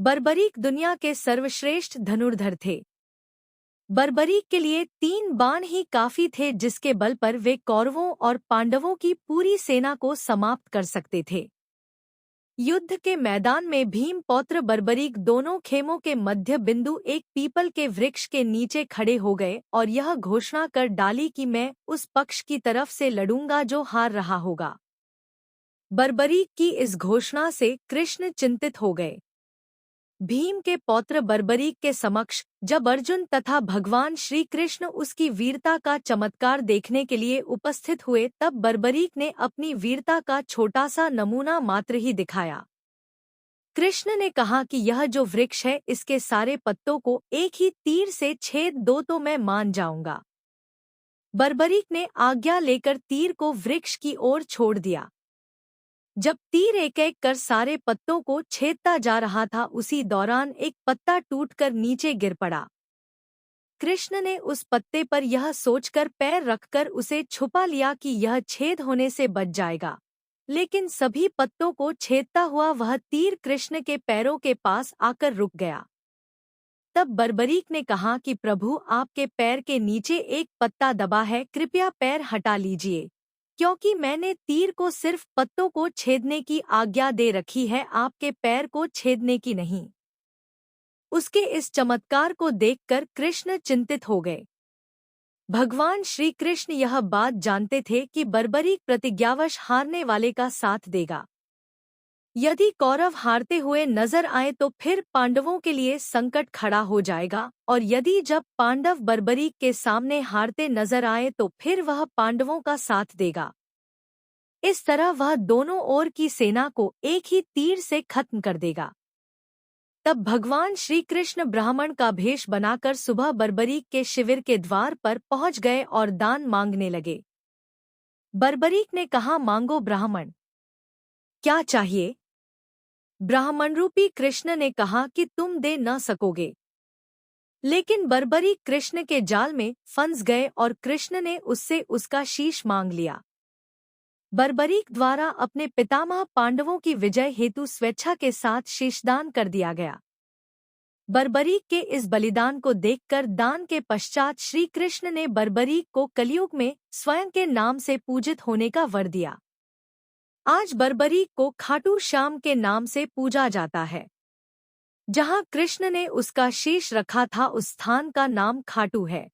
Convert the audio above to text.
बर्बरीक दुनिया के सर्वश्रेष्ठ धनुर्धर थे। बर्बरीक के लिए 3 बाण ही काफी थे, जिसके बल पर वे कौरवों और पांडवों की पूरी सेना को समाप्त कर सकते थे। युद्ध के मैदान में भीम पौत्र बर्बरीक दोनों खेमों के मध्य बिंदु एक पीपल के वृक्ष के नीचे खड़े हो गए और यह घोषणा कर डाली कि मैं उस पक्ष की तरफ से लड़ूंगा जो हार रहा होगा। बर्बरीक की इस घोषणा से कृष्ण चिंतित हो गए। भीम के पौत्र बर्बरीक के समक्ष जब अर्जुन तथा भगवान श्री कृष्ण उसकी वीरता का चमत्कार देखने के लिए उपस्थित हुए, तब बर्बरीक ने अपनी वीरता का छोटा सा नमूना मात्र ही दिखाया। कृष्ण ने कहा कि यह जो वृक्ष है, इसके सारे पत्तों को एक ही तीर से छेद दो तो मैं मान जाऊंगा। बर्बरीक ने आज्ञा लेकर तीर को वृक्ष की ओर छोड़ दिया। जब तीर एक एक कर सारे पत्तों को छेदता जा रहा था, उसी दौरान एक पत्ता टूटकर नीचे गिर पड़ा। कृष्ण ने उस पत्ते पर यह सोचकर पैर रखकर उसे छुपा लिया कि यह छेद होने से बच जाएगा, लेकिन सभी पत्तों को छेदता हुआ वह तीर कृष्ण के पैरों के पास आकर रुक गया। तब बर्बरीक ने कहा कि प्रभु, आपके पैर के नीचे एक पत्ता दबा है, कृपया पैर हटा लीजिए, क्योंकि मैंने तीर को सिर्फ पत्तों को छेदने की आज्ञा दे रखी है, आपके पैर को छेदने की नहीं। उसके इस चमत्कार को देखकर कृष्ण चिंतित हो गए। भगवान श्री कृष्ण यह बात जानते थे कि बर्बरीक प्रतिज्ञावश हारने वाले का साथ देगा। यदि कौरव हारते हुए नजर आए तो फिर पांडवों के लिए संकट खड़ा हो जाएगा, और यदि जब पांडव बर्बरीक के सामने हारते नजर आए तो फिर वह पांडवों का साथ देगा। इस तरह वह दोनों ओर की सेना को एक ही तीर से खत्म कर देगा। तब भगवान श्री कृष्ण ब्राह्मण का भेष बनाकर सुबह बर्बरीक के शिविर के द्वार पर पहुंच गए और दान मांगने लगे। बर्बरीक ने कहा, मांगो ब्राह्मण, क्या चाहिए? ब्राह्मण रूपी कृष्ण ने कहा कि तुम दे न सकोगे। लेकिन बर्बरीक कृष्ण के जाल में फंस गए और कृष्ण ने उससे उसका शीश मांग लिया। बर्बरीक द्वारा अपने पितामह पांडवों की विजय हेतु स्वेच्छा के साथ शीशदान कर दिया गया। बर्बरीक के इस बलिदान को देखकर दान के पश्चात श्री कृष्ण ने बर्बरीक को कलयुग में स्वयं के नाम से पूजित होने का वर दिया। आज बर्बरीक को खाटू श्याम के नाम से पूजा जाता है। जहां कृष्ण ने उसका शीश रखा था, उस स्थान का नाम खाटू है।